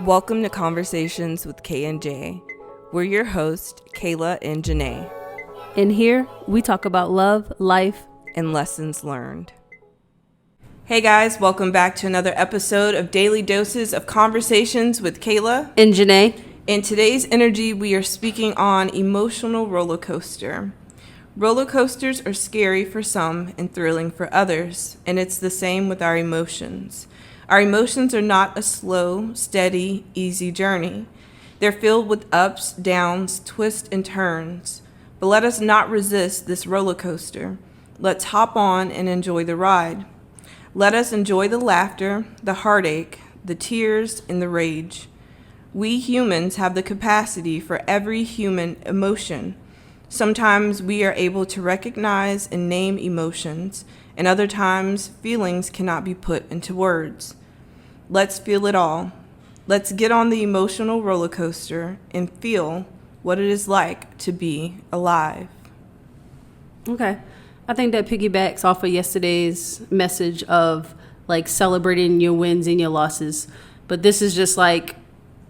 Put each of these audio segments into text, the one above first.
Welcome to Conversations with K and J. We're your hosts, Kayla and Janae. And here, we talk about love, life, and lessons learned. Hey guys, welcome back to another episode of Daily Doses of Conversations with Kayla and Janae. In today's energy, we are speaking on emotional roller coaster. Roller coasters are scary for some and thrilling for others, and it's the same with our emotions. Our emotions are not a slow, steady, easy journey. They're filled with ups, downs, twists, and turns. But let us not resist this roller coaster. Let's hop on and enjoy the ride. Let us enjoy the laughter, the heartache, the tears, and the rage. We humans have the capacity for every human emotion. Sometimes we are able to recognize and name emotions, and other times feelings cannot be put into words. Let's feel it all. Let's get on the emotional roller coaster and feel what it is like to be alive. Okay. I think that piggybacks off of yesterday's message of like celebrating your wins and your losses. But this is just like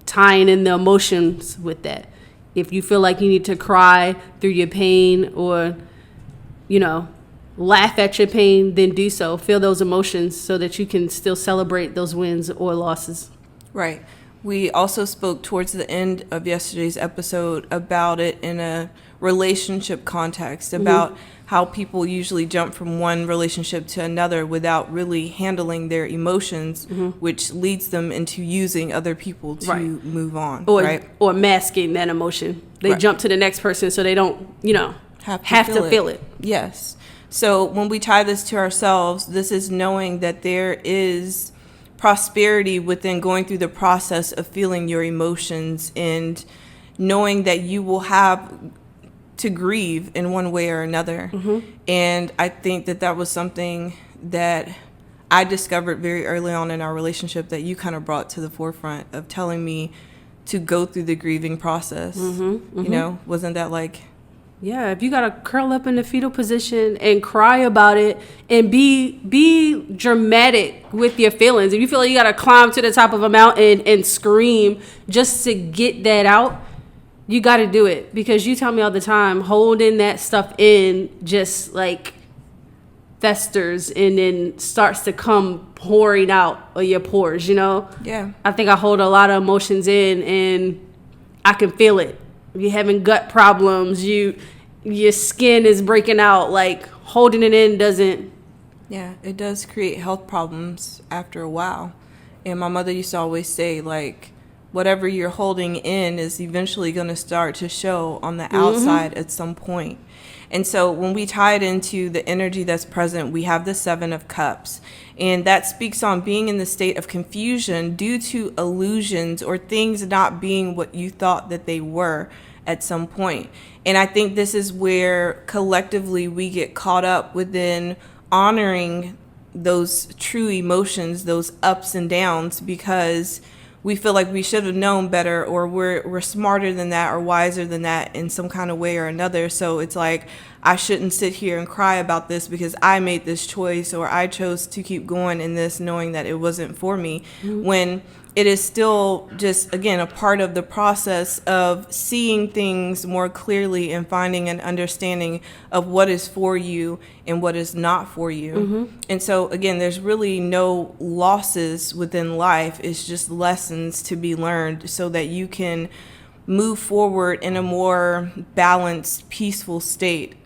tying in the emotions with that. If you feel like you need to cry through your pain or, laugh at your pain, then do so. Feel those emotions so that you can still celebrate those wins or losses. Right. We also spoke towards the end of yesterday's episode about it in a relationship context, about how people usually jump from one relationship to another without really handling their emotions, which leads them into using other people to move on. Or masking that emotion. They jump to the next person so they don't, have to feel it. Yes. So when we tie this to ourselves, this is knowing that there is prosperity within going through the process of feeling your emotions and knowing that you will have to grieve in one way or another. And I think that was something that I discovered very early on in our relationship that you kind of brought to the forefront of telling me to go through the grieving process. Wasn't that like... Yeah, if you got to curl up in the fetal position and cry about it and be dramatic with your feelings. If you feel like you got to climb to the top of a mountain and scream just to get that out, you got to do it. Because you tell me all the time, holding that stuff in just like festers and then starts to come pouring out of your pores, Yeah. I think I hold a lot of emotions in and I can feel it. If you're having gut problems, your skin is breaking out, like holding it in doesn't. Yeah, it does create health problems after a while. And my mother used to always say, like, whatever you're holding in is eventually going to start to show on the outside at some point. And so when we tie it into the energy that's present, we have the 7 of Cups. And that speaks on being in the state of confusion due to illusions or things not being what you thought that they were at some point. And I think this is where collectively we get caught up within honoring those true emotions, those ups and downs, because we feel like we should have known better, or we're smarter than that or wiser than that in some kind of way or another. So it's like, I shouldn't sit here and cry about this because I made this choice or I chose to keep going in this knowing that it wasn't for me, when it is still just, again, a part of the process of seeing things more clearly and finding an understanding of what is for you and what is not for you. And so, again, there's really no losses within life. It's just lessons to be learned so that you can move forward in a more balanced, peaceful state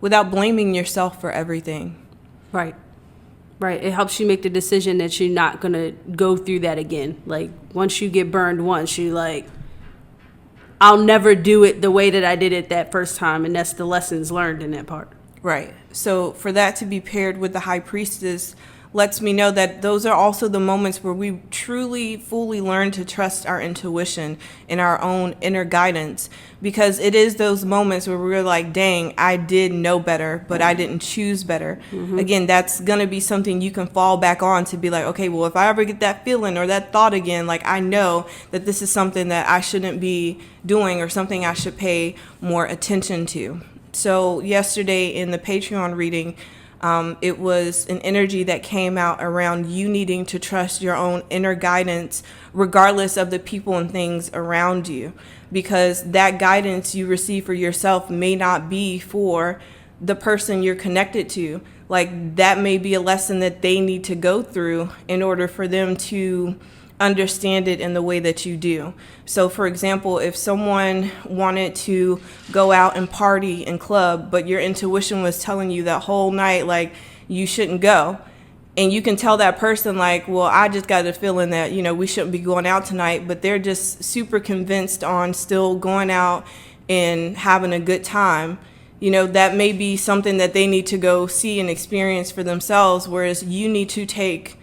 without blaming yourself for everything. Right. It helps you make the decision that you're not going to go through that again. Like, once you get burned once, you like, I'll never do it the way that I did it that first time. And that's the lessons learned in that part. Right. So for that to be paired with the High Priestess lets me know that those are also the moments where we truly, fully learn to trust our intuition and our own inner guidance, because it is those moments where we're like, dang, I did know better, but I didn't choose better. Again, that's going to be something you can fall back on to be like, okay, well, if I ever get that feeling or that thought again, like, I know that this is something that I shouldn't be doing or something I should pay more attention to. So yesterday in the Patreon reading, It was an energy that came out around you needing to trust your own inner guidance, regardless of the people and things around you, because that guidance you receive for yourself may not be for the person you're connected to. Like, that may be a lesson that they need to go through in order for them to understand it in the way that you do. So for example, if someone wanted to go out and party and club, but your intuition was telling you that whole night, like, you shouldn't go, and you can tell that person, like, well, I just got a feeling that, we shouldn't be going out tonight, but they're just super convinced on still going out and having a good time. That may be something that they need to go see and experience for themselves, whereas you need to take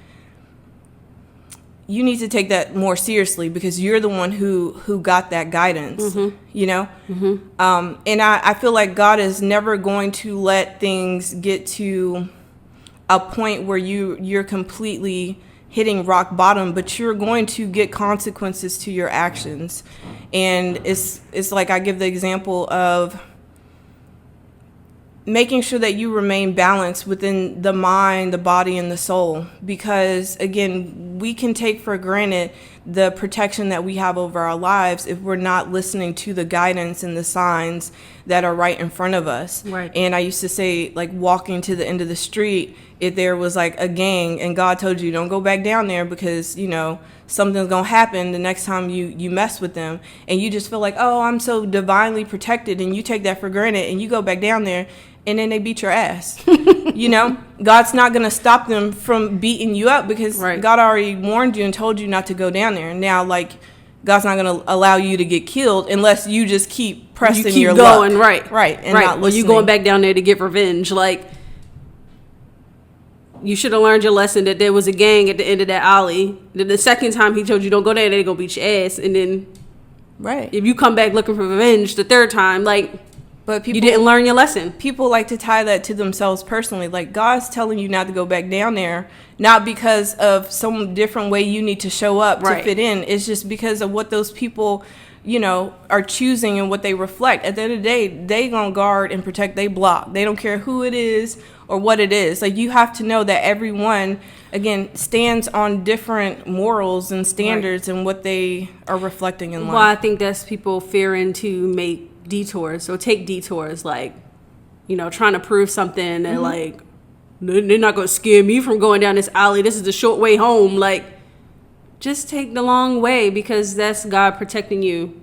that more seriously, because you're the one who got that guidance. And I feel like God is never going to let things get to a point where you're completely hitting rock bottom, but you're going to get consequences to your actions. And it's like, I give the example of making sure that you remain balanced within the mind, the body, and the soul. Because again, we can take for granted the protection that we have over our lives if we're not listening to the guidance and the signs that are right in front of us. Right. And I used to say, like, walking to the end of the street, if there was like a gang and God told you don't go back down there because, something's gonna happen the next time you mess with them, and you just feel like, oh, I'm so divinely protected, and you take that for granted and you go back down there and then they beat your ass. God's not going to stop them from beating you up, because Right. God already warned you and told you not to go down there. Now, like, God's not going to allow you to get killed unless you just keep pressing your going luck. right And right. not Well, you listening. going back down there to get revenge. Like, you should have learned your lesson that there was a gang at the end of that alley. Then the second time he told you don't go there, they're gonna beat your ass. And then Right. if you come back looking for revenge the third time, like, But people, you didn't learn your lesson. people like to tie that to themselves personally. Like, God's telling you not to go back down there, not because of some different way you need to show up Right. to fit in. It's just because of what those people, are choosing and what they reflect. At the end of the day, they gonna guard and protect their block. They don't care who it is or what it is. Like, you have to know that everyone, again, stands on different morals and standards and what they are reflecting in life. Well, I think that's people fearing to make detours or take detours, like, trying to prove something, and like, they're not going to scare me from going down this alley. This is the short way home. Like, just take the long way, because that's God protecting you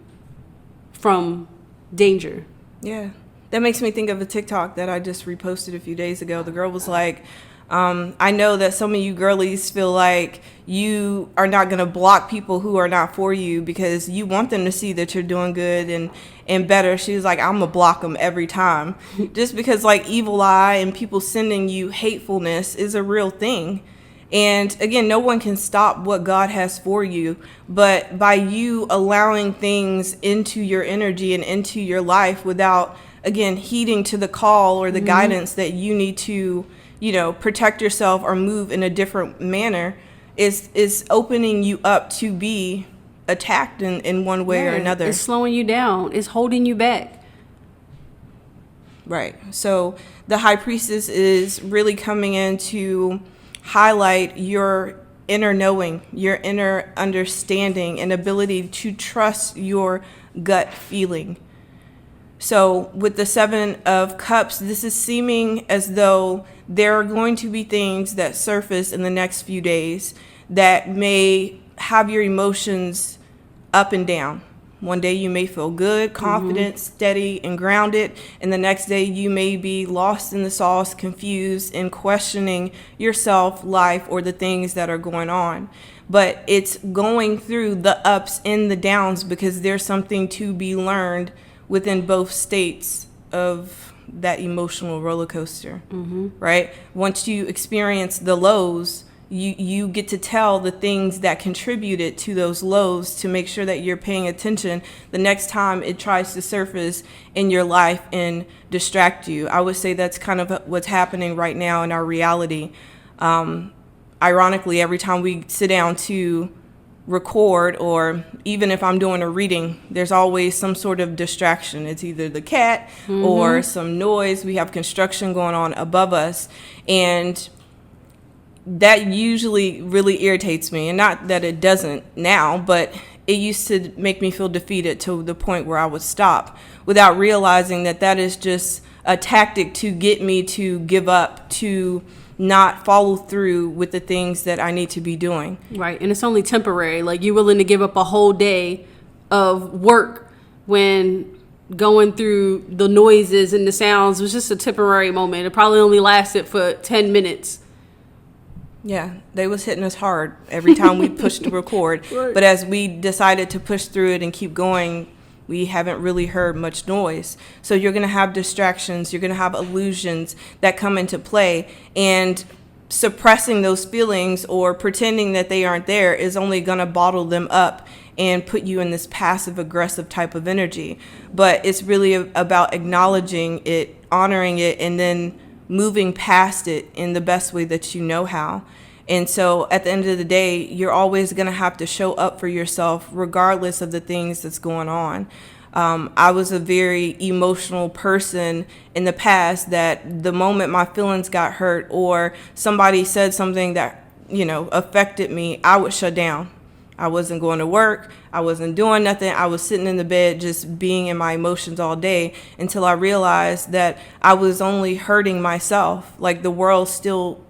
from danger. Yeah. That makes me think of a TikTok that I just reposted a few days ago. The girl was like, I know that some of you girlies feel like you are not going to block people who are not for you because you want them to see that you're doing good and better. She was like, I'm going to block them every time. Just because, like, evil eye and people sending you hatefulness is a real thing. And again, no one can stop what God has for you, but by you allowing things into your energy and into your life without, again, heeding to the call or the guidance that you need to, protect yourself or move in a different manner, is opening you up to be attacked in one way or another. It's slowing you down. It's holding you back. Right. So the high priestess is really coming in to highlight your inner knowing, your inner understanding, and ability to trust your gut feeling. So with the 7 of Cups, this is seeming as though there are going to be things that surface in the next few days that may have your emotions up and down. One day you may feel good, confident, steady, and grounded, and the next day you may be lost in the sauce, confused, and questioning yourself, life, or the things that are going on. But it's going through the ups and the downs, because there's something to be learned within both states of that emotional roller coaster, right? Once you experience the lows, you get to tell the things that contributed to those lows to make sure that you're paying attention the next time it tries to surface in your life and distract you. I would say that's kind of what's happening right now in our reality. Ironically, every time we sit down to record, or even if I'm doing a reading, there's always some sort of distraction. It's either the cat or some noise. We have construction going on above us, and that usually really irritates me. And not that it doesn't now, but it used to make me feel defeated to the point where I would stop without realizing that that is just a tactic to get me to give up, to not follow through with the things that I need to be doing. Right. And it's only temporary. Like, you're willing to give up a whole day of work when going through the noises and the sounds was just a temporary moment. It probably only lasted for 10 minutes. Yeah, they was hitting us hard every time we pushed to record. Right. But as we decided to push through it and keep going, we haven't really heard much noise. So you're going to have distractions. You're going to have illusions that come into play. And suppressing those feelings or pretending that they aren't there is only going to bottle them up and put you in this passive aggressive type of energy. But it's really about acknowledging it, honoring it, and then moving past it in the best way that you know how. And so at the end of the day, you're always going to have to show up for yourself regardless of the things that's going on. I was a very emotional person in the past that the moment my feelings got hurt or somebody said something that, affected me, I would shut down. I wasn't going to work. I wasn't doing nothing. I was sitting in the bed just being in my emotions all day until I realized that I was only hurting myself. Like, the world still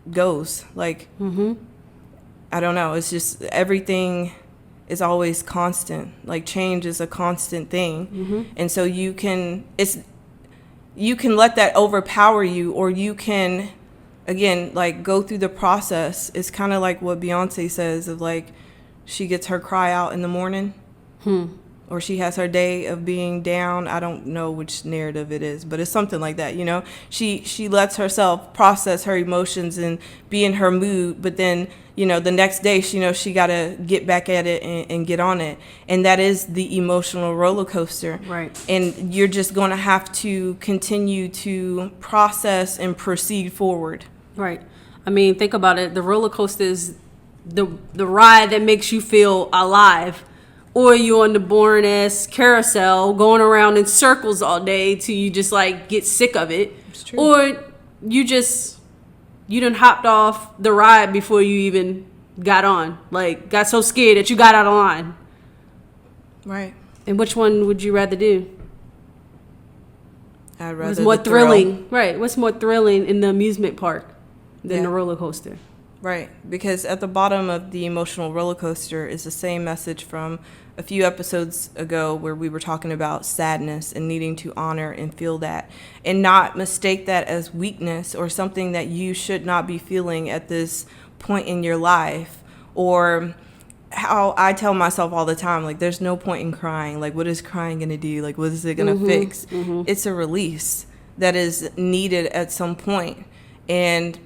goes. Like, I don't know. It's just everything is always constant. Like, change is a constant thing. And so you can let that overpower you, or you can, again, like, go through the process. It's kind of like what Beyonce says of, like, she gets her cry out in the morning, or she has her day of being down. I don't know which narrative it is, but it's something like that. She lets herself process her emotions and be in her mood, but then the next day she got to get back at it and get on it, and that is the emotional roller coaster. Right. And you're just going to have to continue to process and proceed forward. Right. I mean, think about it. The roller coaster is the ride that makes you feel alive, or you're on the boring ass carousel going around in circles all day till you just like get sick of it. It's true. Or you done hopped off the ride before you even got on, like got so scared that you got out of line. Right. And which one would you rather do? I'd rather What's more the thrill. thrilling? Right. What's more thrilling in the amusement park than the roller coaster? Right, because at the bottom of the emotional roller coaster is the same message from a few episodes ago where we were talking about sadness and needing to honor and feel that and not mistake that as weakness or something that you should not be feeling at this point in your life. Or how I tell myself all the time, like, there's no point in crying. Like, what is crying going to do? Like, what is it going to fix? It's a release that is needed at some point. And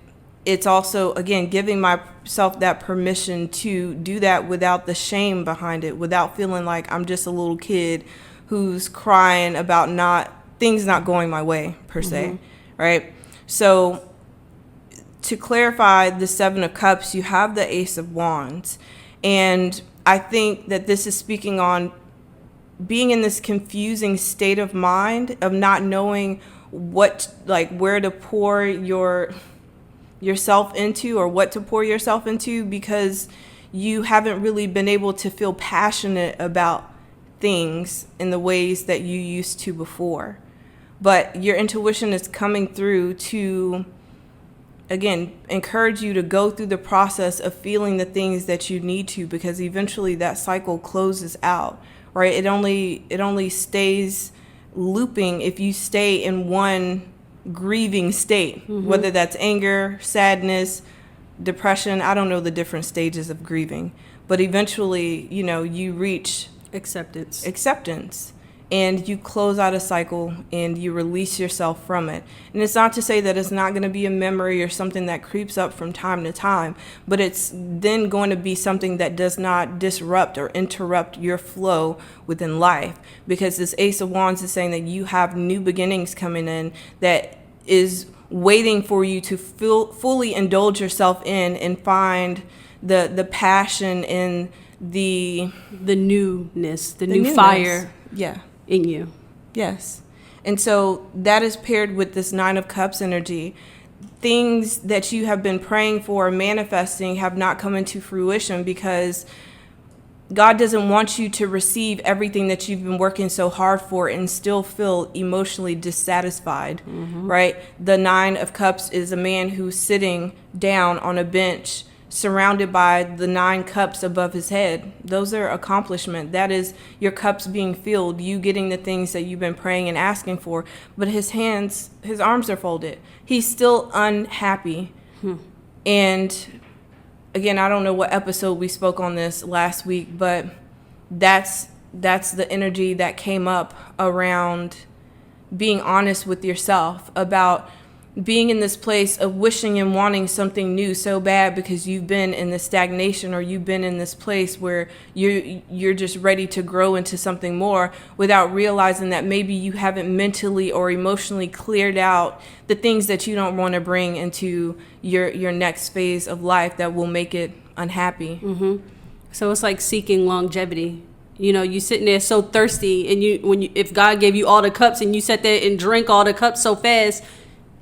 it's also, again, giving myself that permission to do that without the shame behind it, without feeling like I'm just a little kid who's crying about things not going my way, per se, right? So to clarify the Seven of Cups, you have the Ace of Wands. And I think that this is speaking on being in this confusing state of mind of not knowing where to pour yourself into or what to pour yourself into, because you haven't really been able to feel passionate about things in the ways that you used to before. But your intuition is coming through to, again, encourage you to go through the process of feeling the things that you need to, because eventually that cycle closes out, right? It only stays looping if you stay in one grieving state, whether that's anger, sadness, depression. I don't know the different stages of grieving, but eventually, you reach acceptance and you close out a cycle and you release yourself from it. And it's not to say that it's not going to be a memory or something that creeps up from time to time, but it's then going to be something that does not disrupt or interrupt your flow within life, because this Ace of Wands is saying that you have new beginnings coming in that is waiting for you to fully indulge yourself in and find the passion and the newness, the new newness. fire Yeah. in you. Yes. And so that is paired with this 9 of Cups energy. Things that you have been praying for, manifesting, have not come into fruition because God doesn't want you to receive everything that you've been working so hard for and still feel emotionally dissatisfied, right? The 9 of Cups is a man who's sitting down on a bench surrounded by the 9 cups above his head. Those are accomplishment. That is your cups being filled, you getting the things that you've been praying and asking for. But his arms are folded. He's still unhappy. And again, I don't know what episode we spoke on this last week, but that's the energy that came up around being honest with yourself about being in this place of wishing and wanting something new so bad because you've been in this stagnation, or you've been in this place where you're just ready to grow into something more without realizing that maybe you haven't mentally or emotionally cleared out the things that you don't want to bring into your next phase of life that will make it unhappy. So it's like seeking longevity. You know, you sitting there so thirsty, and if God gave you all the cups and you sat there and drank all the cups so fast,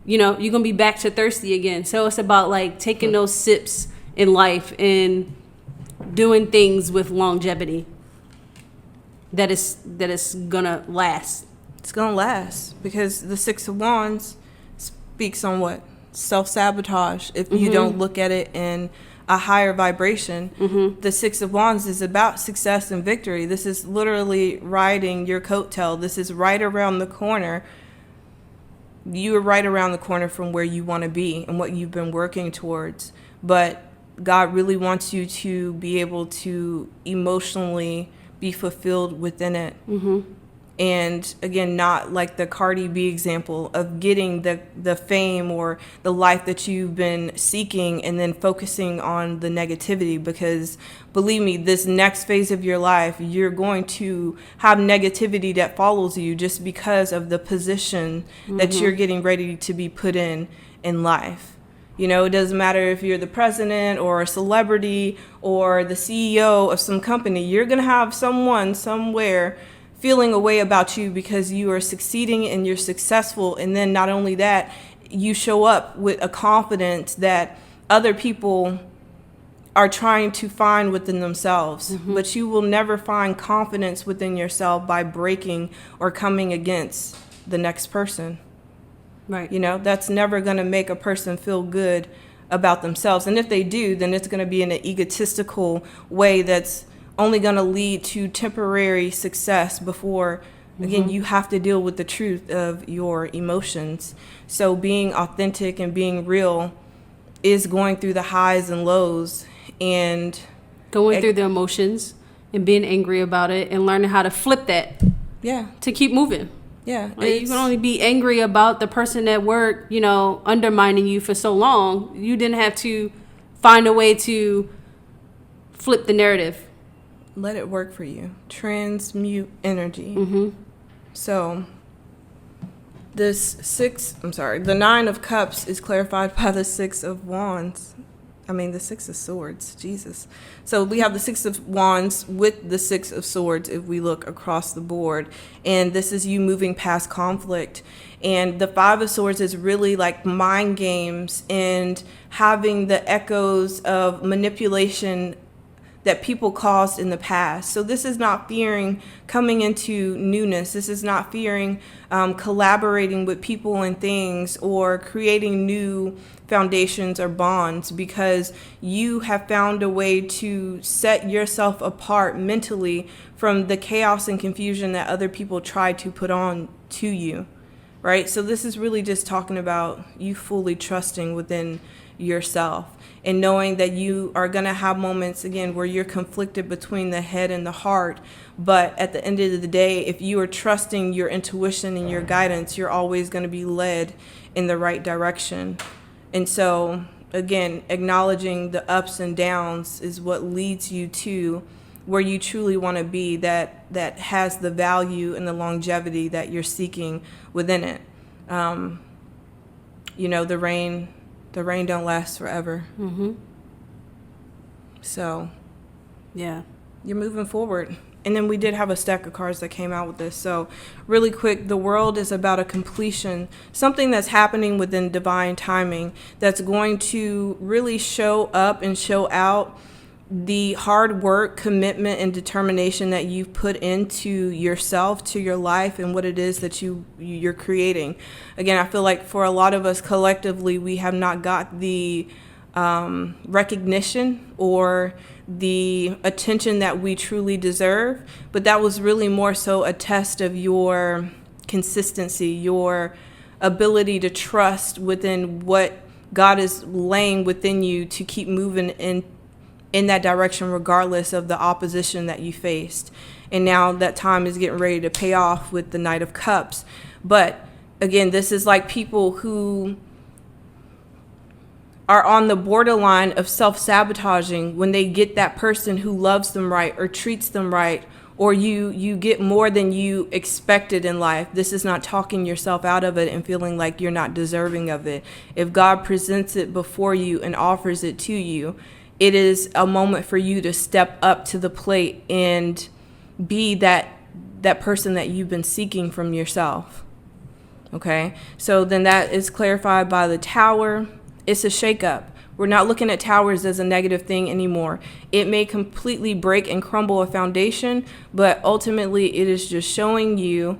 you know, you're going to be back to thirsty again. So it's about like taking those sips in life and doing things with longevity that is going to last. It's going to last because the 6 of Wands speaks on what? Self-sabotage. If you don't look at it in a higher vibration, the 6 of Wands is about success and victory. This is literally riding your coattail. This is right around the corner. You are right around the corner from where you want to be and what you've been working towards. But God really wants you to be able to emotionally be fulfilled within it. And again, not like the Cardi B example of getting the fame or the life that you've been seeking and then focusing on the negativity, because believe me, this next phase of your life, you're going to have negativity that follows you just because of the position that you're getting ready to be put in life. You know, it doesn't matter if you're the president or a celebrity or the CEO of some company, you're going to have someone somewhere feeling a way about you because you are succeeding and you're successful. And then not only that, you show up with a confidence that other people are trying to find within themselves. But you will never find confidence within yourself by breaking or coming against the next person. Right. You know, that's never going to make a person feel good about themselves. And if they do, then it's going to be in an egotistical way that's only going to lead to temporary success before, again, you have to deal with the truth of your emotions. So being authentic and being real is going through the highs and lows and going through the emotions and being angry about it and learning how to flip that. Yeah. To keep moving. Yeah. Like, you can only be angry about the person at work, you know, undermining you for so long. You didn't have to find a way to flip the narrative. Let it work for you. Transmute energy. So the 9 of Cups is clarified by the 6 of Wands. The 6 of Swords. Jesus. So we have the 6 of Wands with the 6 of Swords if we look across the board. And this is you moving past conflict. And the 5 of Swords is really like mind games and having the echoes of manipulation that people caused in the past. So this is not fearing coming into newness. This is not fearing collaborating with people and things or creating new foundations or bonds, because you have found a way to set yourself apart mentally from the chaos and confusion that other people try to put on to you, right? So this is really just talking about you fully trusting within yourself and knowing that you are going to have moments, again, where you're conflicted between the head and the heart. But at the end of the day, if you are trusting your intuition and your guidance, you're always going to be led in the right direction. And so, again, acknowledging the ups and downs is what leads you to where you truly want to be, that has the value and the longevity that you're seeking within it. The rain don't last forever. So Yeah. you're moving forward. And then we did have a stack of cards that came out with this. So really quick, the world is about a completion, something that's happening within divine timing that's going to really show up and show out the hard work, commitment, and determination that you've put into yourself, to your life, and what it is that you're creating. Again, I feel like for a lot of us collectively, we have not got the recognition or the attention that we truly deserve, but that was really more so a test of your consistency, your ability to trust within what God is laying within you to keep moving in that direction regardless of the opposition that you faced. And now that time is getting ready to pay off with the Knight of Cups. But again, this is like people who are on the borderline of self-sabotaging when they get that person who loves them right or treats them right, or you get more than you expected in life. This is not talking yourself out of it and feeling like you're not deserving of it. If God presents it before you and offers it to you, it is a moment for you to step up to the plate and be that person that you've been seeking from yourself. Okay? So then that is clarified by the Tower. It's a shakeup. We're not looking at towers as a negative thing anymore. It may completely break and crumble a foundation, but ultimately it is just showing you,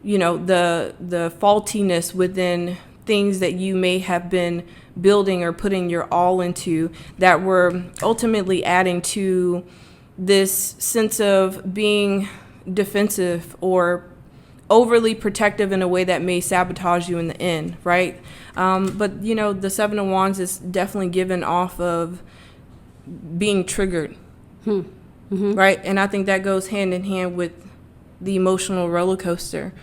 the faultiness within things that you may have been building or putting your all into that were ultimately adding to this sense of being defensive or overly protective in a way that may sabotage you in the end, right? But the Seven of Wands is definitely given off of being triggered, right? And I think that goes hand in hand with the emotional roller coaster.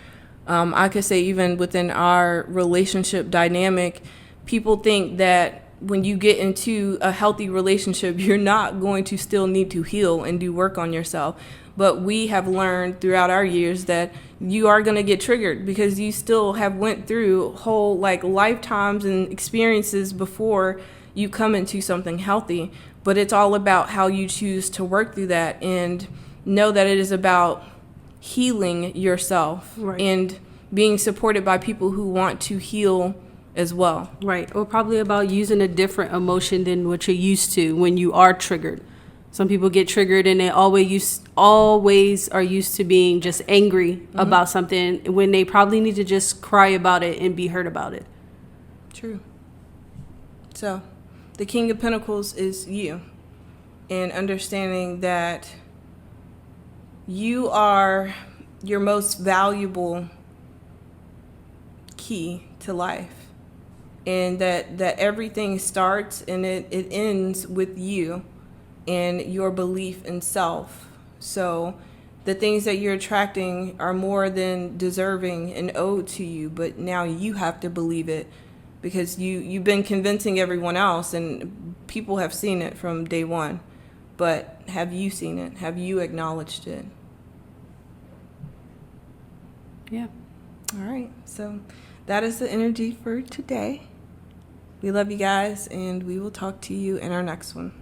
I could say even within our relationship dynamic, people think that when you get into a healthy relationship, you're not going to still need to heal and do work on yourself. But we have learned throughout our years that you are going to get triggered because you still have went through whole lifetimes and experiences before you come into something healthy. But it's all about how you choose to work through that and know that it is about healing yourself, right, and being supported by people who want to heal as well. Right. Or probably about using a different emotion than what you're used to when you are triggered. Some people get triggered and they always are used to being just angry about something when they probably need to just cry about it and be hurt about it. True. So the King of Pentacles is you, and understanding that you are your most valuable key to life, and that everything starts and it ends with you and your belief in self. So the things that you're attracting are more than deserving and owed to you, but now you have to believe it because you've been convincing everyone else, and people have seen it from day one. But have you seen it? Have you acknowledged it? Yeah. All right. So that is the energy for today. We love you guys, and we will talk to you in our next one.